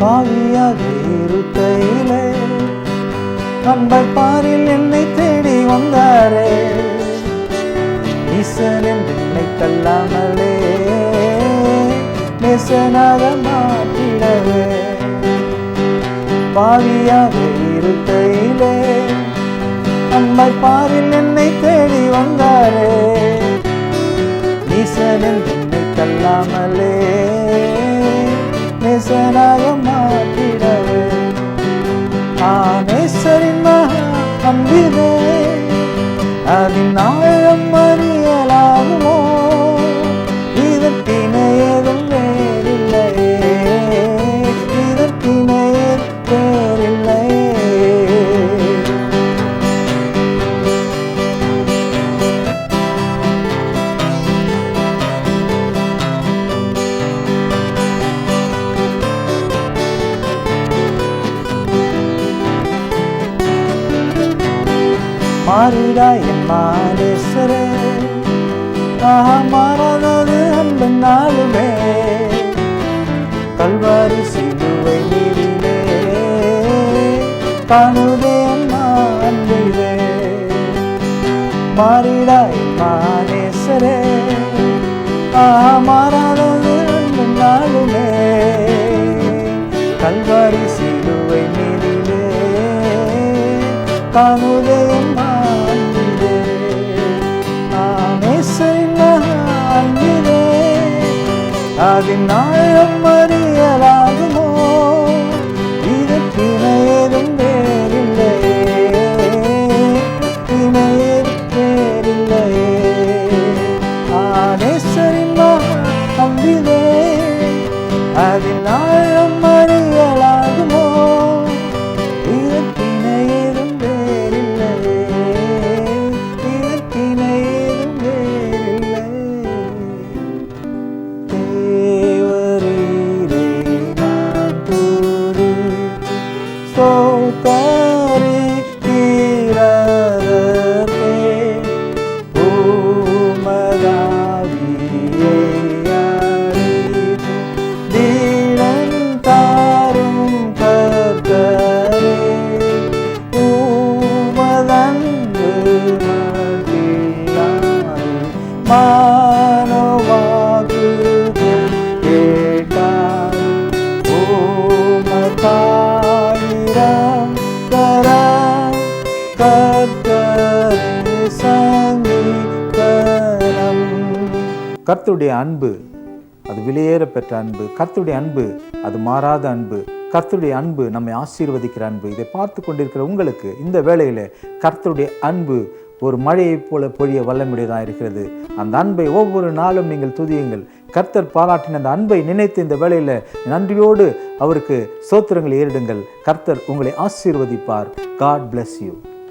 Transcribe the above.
பாவியாக இருக்கையிலே அன்பை பாரில் என்னை தேடி வந்தாரே. ஈசன் என்னை தள்ளாமலே நேசனாக மாற்றிடவே. பாவியாக இருக்கையிலே அன்பை பாரில் என்னை தேடி வந்தாரே. ஈசன் என்னை தள்ளாமலே நேசனாக மாற்றிடவே. நேசரின் மகா அன்பிலே அதன் ஆழம் அறியலாகுமோ? இதற்கிணை ஏதும் வேறில்லையே, இதற்கிணை வேறில்லையே. மாறிடா என் மாலேஸ்வரே, மாறாதது அன்பு நாளுமே. கல்வாரி சிலுவை நீரிலே காணுதே அம்மா அன்பிலே. மாறிடா என் மாலேஸ்வரே, மாறாதது அன்பு நாளுமே. கல்வாரி சிலுவை நீரிலே காணுதே அம்மா அன்பிலே. நேசரின் மகா அன்பிலே அதன் ஆழம் அறியலாகுமோ? இதற்கிணை ஏதும் வேறில்லையே, இணை வேறில்லையே. நேசரின் மகா அன்பிலே அதன் ஆழம் அறியலாகுமோ? இதற்கிணை ஏதும் வேறில்லையே, இதற்கிணை ஏதும் வேறில்லையே. தேவரீரே நான் துதி ஸ்தோத்தரிக்கிறதற்கே உமதாவியை அறிந்து திடன் தாரும் கர்த்தரே. உமதன்பு மகிழாது மானவாக்குதல் கேட்டார். உமதாயிரம் கரம் கர்த்தரே சங்கீதம். கர்த்தருடைய அன்பு அது விலையேற பெற்ற அன்பு. கர்த்தருடைய அன்பு அது மாறாத அன்பு. கர்த்தருடைய அன்பு நம்மை ஆசீர்வதிக்கிற அன்பு. இதை பார்த்து கொண்டிருக்கிற உங்களுக்கு இந்த வேளையில் கர்த்தருடைய அன்பு ஒரு மழையைப் போல பொழிய வல்லமுடையதாக இருக்கிறது. அந்த அன்பை ஒவ்வொரு நாளும் நீங்கள் துதியுங்கள். கர்த்தர் பாராட்டின அந்த அன்பை நினைத்து இந்த வேளையில் நன்றியோடு அவருக்கு ஸ்தோத்திரங்களை ஏறிடுங்கள். கர்த்தர் உங்களை ஆசீர்வதிப்பார். God bless you.